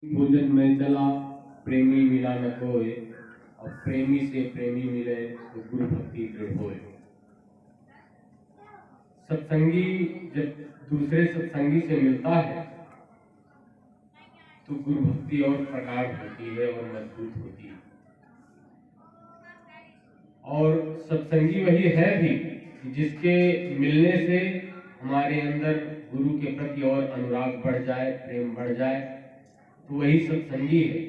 भोजन में चला प्रेमी मिला न कोय, और प्रेमी से प्रेमी मिले तो गुरु भक्ति दृढ़ होए। सत्संगी जब दूसरे सत्संगी से मिलता है तो गुरु भक्ति और प्रगाढ़ होती है और मजबूत होती है। और सत्संगी वही है भी जिसके मिलने से हमारे अंदर गुरु के प्रति और अनुराग बढ़ जाए, प्रेम बढ़ जाए, तो वही सत्संगी है।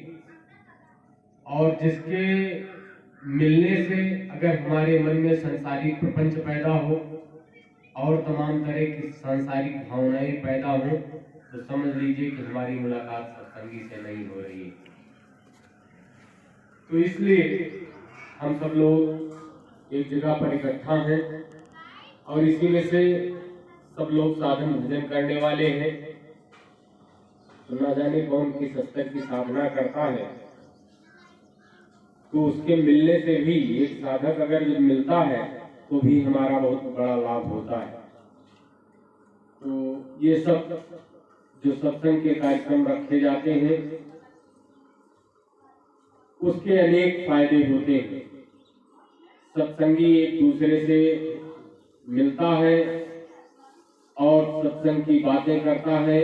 और जिसके मिलने से अगर हमारे मन में सांसारिक प्रपंच पैदा हो और तमाम तरह की सांसारिक भावनाएं पैदा हो, तो समझ लीजिए कि हमारी मुलाकात सत्संगी से नहीं हो रही है। तो इसलिए हम सब लोग एक जगह पर इकट्ठा हैं और इसी में से सब लोग साधन भजन करने वाले हैं। तो ना जाने कौन किस स्तर की साधना करता है, तो उसके मिलने से भी एक साधक अगर जब मिलता है तो भी हमारा बहुत बड़ा लाभ होता है। तो ये सब जो सत्संग के कार्यक्रम रखे जाते हैं उसके अनेक फायदे होते हैं। सत्संगी एक दूसरे से मिलता है और सत्संग की बातें करता है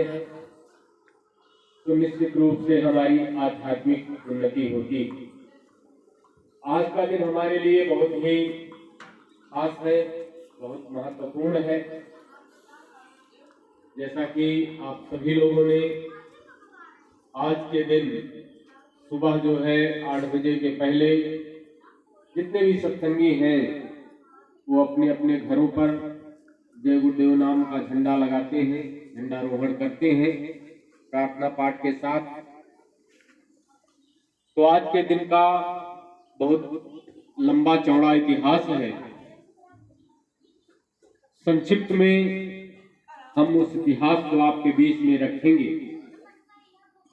तो निश्चित रूप से हमारी आध्यात्मिक उन्नति होती है। आज का दिन हमारे लिए बहुत ही खास है, बहुत महत्वपूर्ण है। जैसा कि आप सभी लोगों ने आज के दिन सुबह जो है 8 बजे के पहले जितने भी सत्संगी हैं वो अपने अपने घरों पर जय गुरुदेव नाम का झंडा लगाते हैं, झंडारोहण करते हैं प्रार्थना पाठ के साथ। तो आज के दिन का बहुत लंबा चौड़ा इतिहास है। संक्षिप्त में हम उस इतिहास को आपके बीच में रखेंगे,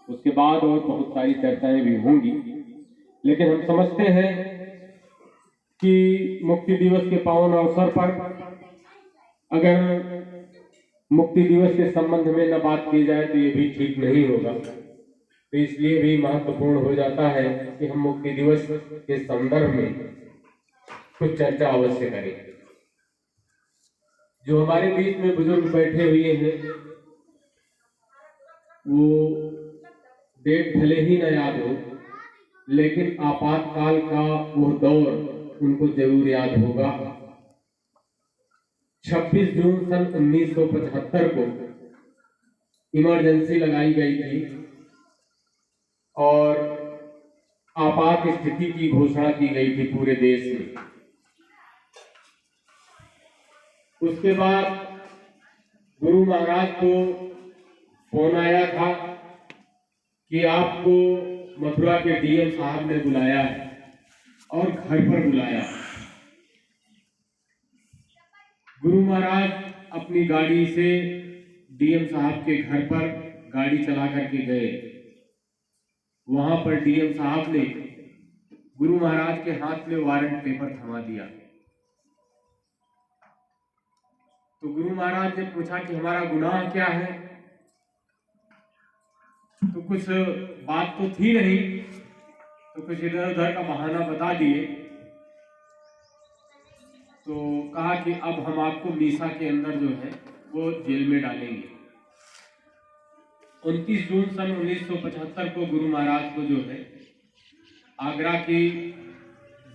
उसके बाद और बहुत सारी चर्चाएं भी होंगी। लेकिन हम समझते हैं कि मुक्ति दिवस के पावन अवसर पर अगर मुक्ति दिवस के संबंध में न बात की जाए तो ये भी ठीक नहीं होगा। तो इसलिए भी महत्वपूर्ण हो जाता है कि हम मुक्ति दिवस के संदर्भ में कुछ चर्चा अवश्य करें। जो हमारे बीच में बुजुर्ग बैठे हुए हैं वो डेट भले ही न याद हो, लेकिन आपातकाल का वो दौर उनको जरूर याद होगा। 26 जून सन 1975 को इमरजेंसी लगाई गई थी और आपात स्थिति की घोषणा की गई थी पूरे देश में। उसके बाद गुरु महाराज को फोन आया था कि आपको मथुरा के डीएम साहब ने बुलाया है और घर पर बुलाया। गुरु महाराज अपनी गाड़ी से डीएम साहब के घर पर गाड़ी चला करके गए। वहां पर डीएम साहब ने गुरु महाराज के हाथ में वारंट पेपर थमा दिया। तो गुरु महाराज ने पूछा कि हमारा गुनाह क्या है, तो कुछ बात तो थी नहीं, तो कुछ इधर उधर का बहाना बता दिए। तो कहा कि अब हम आपको मीसा के अंदर जो है वो जेल में डालेंगे। 29 जून सन 1975 को गुरु महाराज को जो है आगरा की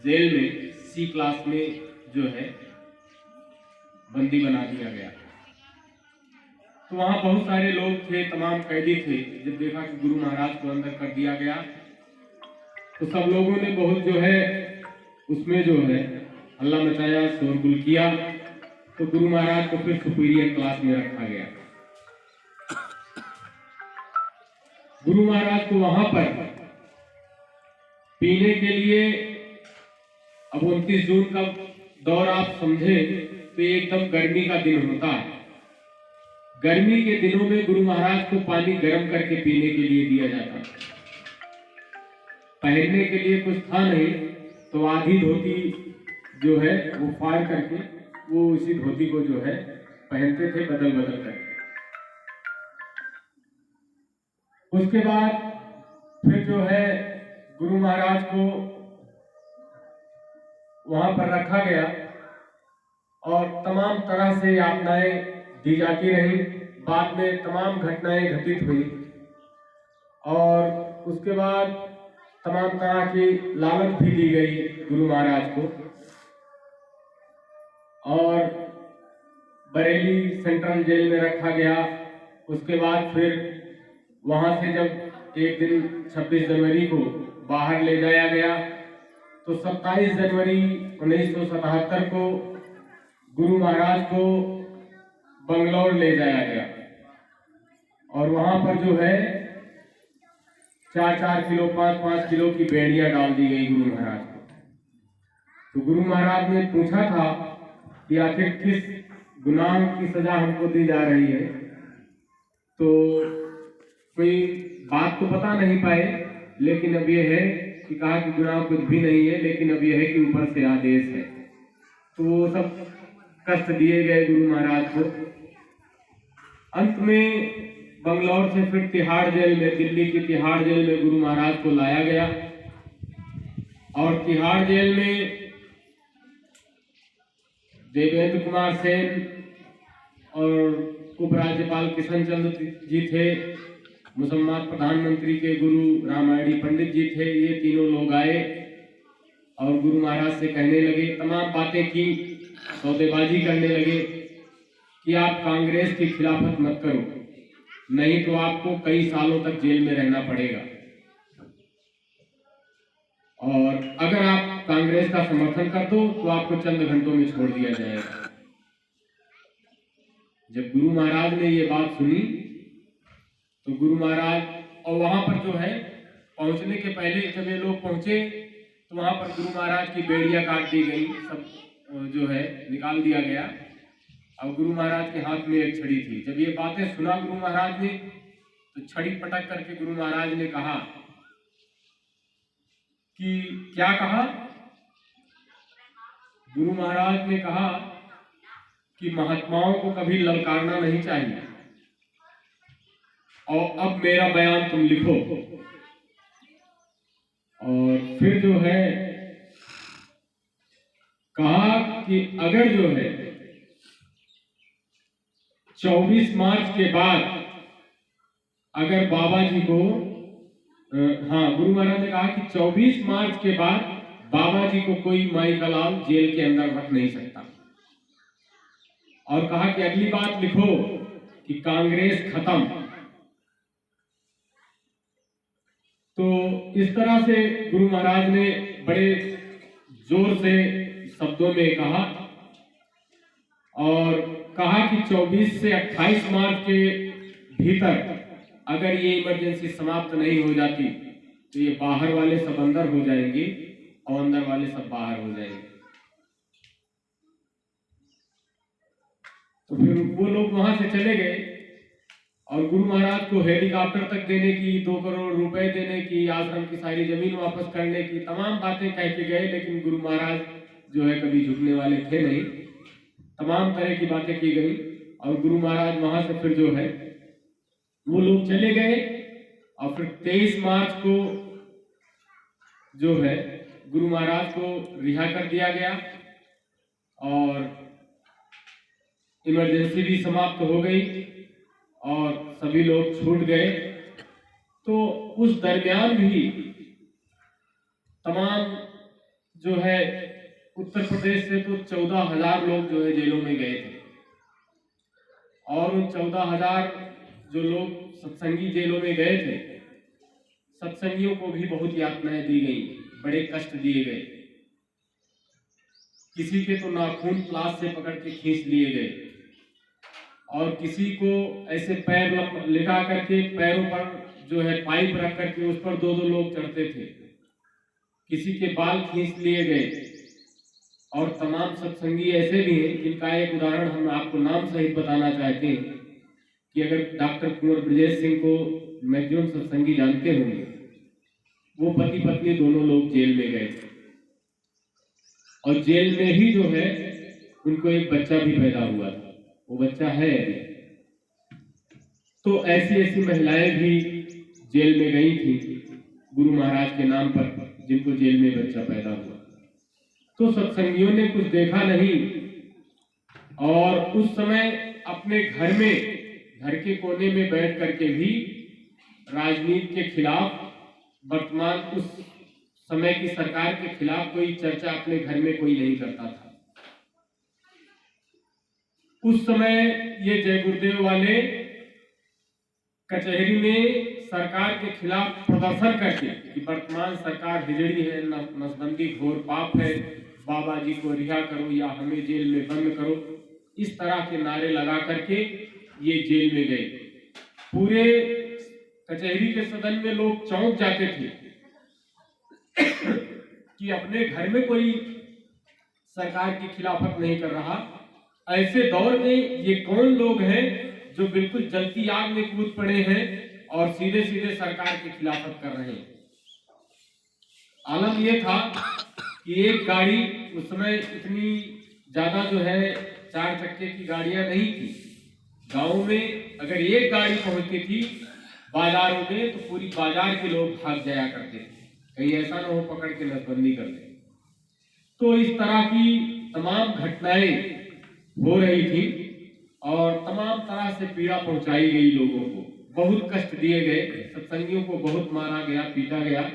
जेल में सी क्लास में जो है बंदी बना दिया गया। तो वहां बहुत सारे लोग थे, तमाम कैदी थे। जब देखा कि गुरु महाराज को अंदर कर दिया गया तो सब लोगों ने बहुत जो है उसमें जो है हल्ला मचाया, शोरगुल किया। तो गुरु महाराज को फिर सुपीरियर क्लास में रखा गया। गुरु महाराज को वहां पर पीने के लिए, अब 29 जून का दौर आप समझे तो एकदम गर्मी का दिन होता है। गर्मी के दिनों में गुरु महाराज को पानी गर्म करके पीने के लिए दिया जाता। पहनने के लिए कुछ था नहीं, तो आधी धोती जो है वो फाड़ करके वो उसी धोती को जो है पहनते थे बदल बदल करके। उसके बाद फिर जो है गुरु महाराज को वहां पर रखा गया और तमाम तरह से यातनाएं दी जाती रही। बाद में तमाम घटनाएं घटित हुई और उसके बाद तमाम तरह की लानत भी दी गई गुरु महाराज को। और बरेली सेंट्रल जेल में रखा गया। उसके बाद फिर वहां से जब एक दिन 26 जनवरी को बाहर ले जाया गया तो 27 जनवरी 1977 को गुरु महाराज को बंगलौर ले जाया गया और वहां पर जो है 4-4 किलो 5-5 किलो की बेड़ियां डाल दी गई गुरु महाराज को। तो गुरु महाराज ने पूछा था कि आखिर किस गुनाह की सजा हमको दी जा रही है, तो कोई बात तो बता नहीं पाए, लेकिन अब यह है कि कहा कि गुनाह कुछ भी नहीं है, लेकिन अब यह है कि ऊपर से आदेश है। तो वो सब कष्ट दिए गए गुरु महाराज को। अंत में बंगलौर से फिर तिहाड़ जेल में, दिल्ली की तिहाड़ जेल में गुरु महाराज को लाया गया और तिहाड़ जेल में देवेंद्र कुमार सेन और उपराज्यपाल किशन चंद्र जी थे, मुसलमान प्रधानमंत्री के गुरु रामायणी पंडित जी थे। ये तीनों लोग आए और गुरु महाराज से कहने लगे, तमाम बातें की, सौदेबाजी करने लगे कि आप कांग्रेस की खिलाफत मत करो, नहीं तो आपको कई सालों तक जेल में रहना पड़ेगा, और अगर आप कांग्रेस का समर्थन कर दो तो आपको चंद घंटों में छोड़ दिया जाएगा। जब गुरु महाराज ने ये बात सुनी तो गुरु महाराज, और वहां पर जो है पहुंचने के पहले जब ये लोग पहुंचे तो वहां पर गुरु महाराज की बेड़ियां काट दी गई, सब जो है निकाल दिया गया और गुरु महाराज के हाथ में एक छड़ी थी। जब ये बातें सुना गुरु महाराज ने तो छड़ी पटक करके गुरु महाराज ने कहा कि क्या कहा? गुरु महाराज ने कहा कि महात्माओं को कभी ललकारना नहीं चाहिए और अब मेरा बयान तुम लिखो। और फिर जो है कहा कि अगर जो है 24 मार्च के बाद अगर बाबा जी को गुरु महाराज ने कहा कि 24 मार्च के बाद बाबा जी को कोई माई का लाल जेल के अंदर रख नहीं सकता, और कहा कि अगली बात लिखो कि कांग्रेस खत्म। तो इस तरह से गुरु महाराज ने बड़े जोर से शब्दों में कहा और कहा कि 24 से 28 मार्च के भीतर अगर ये इमरजेंसी समाप्त नहीं हो जाती तो ये बाहर वाले सब अंदर हो जाएंगे और अंदर वाले सब बाहर हो जाएंगे। तो फिर वो लोग वहां से चले गए और गुरु महाराज को हेलीकॉप्टर तक देने की, 2 करोड़ रुपए देने की, आश्रम की सारी जमीन वापस करने की तमाम बातें कह के गए, लेकिन गुरु महाराज जो है कभी झुकने वाले थे नहीं। तमाम तरह की बातें की गई और गुरु महाराज वहां से फिर जो है वो लोग चले गए और फिर 23 मार्च को जो है गुरु महाराज को रिहा कर दिया गया और इमरजेंसी भी समाप्त हो गई और सभी लोग छूट गए। तो उस दरमियान भी तमाम जो है उत्तर प्रदेश से तो 14,000 लोग जो है जेलों में गए थे और उन 14,000 जो लोग सत्संगी जेलों में गए थे, सत्संगियों को भी बहुत यातनाएं दी गई, बड़े कष्ट दिए गए। किसी के तो नाखून प्लास से पकड़ के खींच लिए गए और किसी को ऐसे पैर लिटा करके पैरों पर जो है पाइप रख करके उस पर 2-2 लोग चढ़ते थे। किसी के बाल खींच लिए गए और तमाम सत्संगी ऐसे भी हैं जिनका एक उदाहरण हम आपको नाम सहित बताना चाहते हैं कि अगर डॉक्टर कुंवर ब्रजेश सिंह को मैक्सिमम सत्संगी जानते होंगे, वो पति पत्नी दोनों लोग जेल में गए थे और जेल में ही जो है उनको एक बच्चा भी पैदा हुआ था, वो बच्चा है अभी। तो ऐसी ऐसी महिलाएं भी जेल में गई थी गुरु महाराज के नाम पर, जिनको जेल में बच्चा पैदा हुआ। तो सत्संगियों ने कुछ देखा नहीं और उस समय अपने घर में, घर के कोने में बैठ करके भी राजनीति के खिलाफ, वर्तमान उस समय की सरकार के खिलाफ कोई चर्चा अपने घर में कोई नहीं करता था। उस समय ये जय गुरुदेव वाले कचहरी में सरकार के खिलाफ प्रदर्शन करके कि वर्तमान सरकार हिजड़ी है, नसबंदी घोर पाप है, बाबा जी को रिहा करो या हमें जेल में बंद करो, इस तरह के नारे लगा करके ये जेल में गए। पूरे कचहरी के सदन में लोग चौंक जाते थे कि अपने घर में कोई सरकार की खिलाफत नहीं कर रहा। ऐसे दौर में ये कौन लोग हैं जो बिल्कुल जलती आग में कूद पड़े हैं और सीधे सीधे सरकार की खिलाफत कर रहे हैं। आलम ये था कि एक गाड़ी, उस समय इतनी ज्यादा जो है 4 चक्के की गाड़ियां नहीं थी। गांव में अगर एक गाड़ी पहुंचती थी बाजारों में तो पूरी बाजार के लोग भाग जाया करते थे, कहीं ऐसा ना हो पकड़ के नसबंदी कर दे। तो इस तरह की तमाम घटनाएं हो रही थी और तमाम तरह से पीड़ा पहुंचाई गई, लोगों को बहुत कष्ट दिए गए, सत्संगियों को बहुत मारा गया, पीटा गया।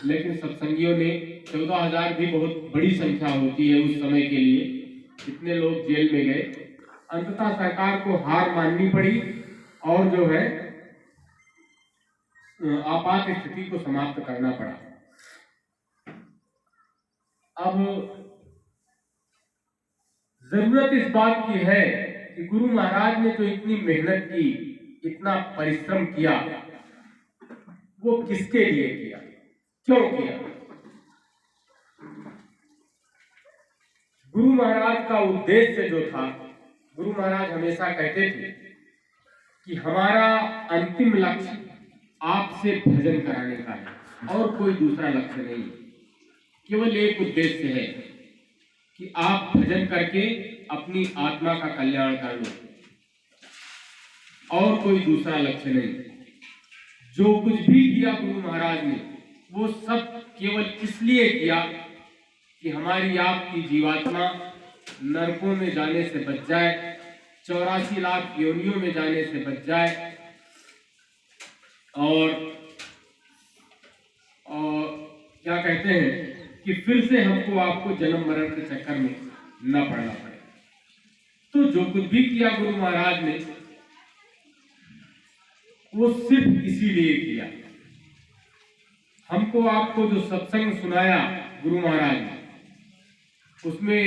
लेकिन सत्संगियों ने, 14,000 भी बहुत बड़ी संख्या होती है उस समय के लिए, इतने लोग जेल में गए। अंततः सरकार को हार माननी पड़ी और जो है आपात स्थिति को समाप्त करना पड़ा। अब जरूरत इस बात की है कि गुरु महाराज ने जो इतनी मेहनत की, इतना परिश्रम किया, वो किसके लिए किया, क्यों किया? गुरु महाराज का उद्देश्य जो था, गुरु महाराज हमेशा कहते थे कि हमारा अंतिम लक्ष्य आपसे भजन कराने का है और कोई दूसरा लक्ष्य नहीं। केवल एक उद्देश्य है कि आप भजन करके अपनी आत्मा का कल्याण कर लो, और कोई दूसरा लक्ष्य नहीं। जो कुछ भी किया गुरु महाराज ने, वो सब केवल इसलिए किया कि हमारी आपकी जीवात्मा नरकों में जाने से बच जाए, 84 लाख योनियों में जाने से बच जाए और क्या कहते हैं कि फिर से हमको आपको जन्म मरण के चक्कर में न पड़ना पड़े। तो जो कुछ भी किया गुरु महाराज ने, वो सिर्फ इसीलिए किया। हमको आपको जो सत्संग सुनाया गुरु महाराज ने, उसमें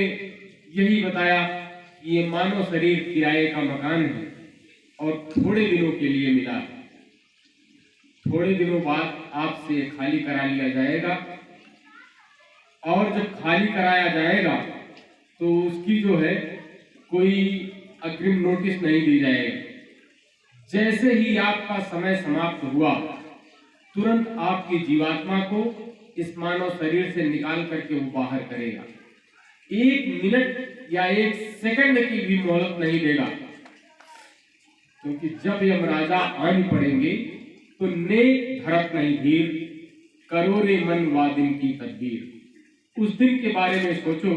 यही बताया कि ये मानव शरीर किराए का मकान है और थोड़े दिनों के लिए मिला। थोड़े दिनों बाद आपसे खाली करा लिया जाएगा और जब खाली कराया जाएगा तो उसकी जो है कोई अग्रिम नोटिस नहीं दी जाएगी। जैसे ही आपका समय समाप्त हुआ, तुरंत आपकी जीवात्मा को इस मानव शरीर से निकाल करके वो बाहर करेगा। 1 मिनट या 1 सेकंड की भी मोहलत नहीं देगा, क्योंकि जब यमराजा आन पड़ेंगे तो नेक धरत नहीं धीर, करो रे मन वादिन की तदबीर। उस दिन के बारे में सोचो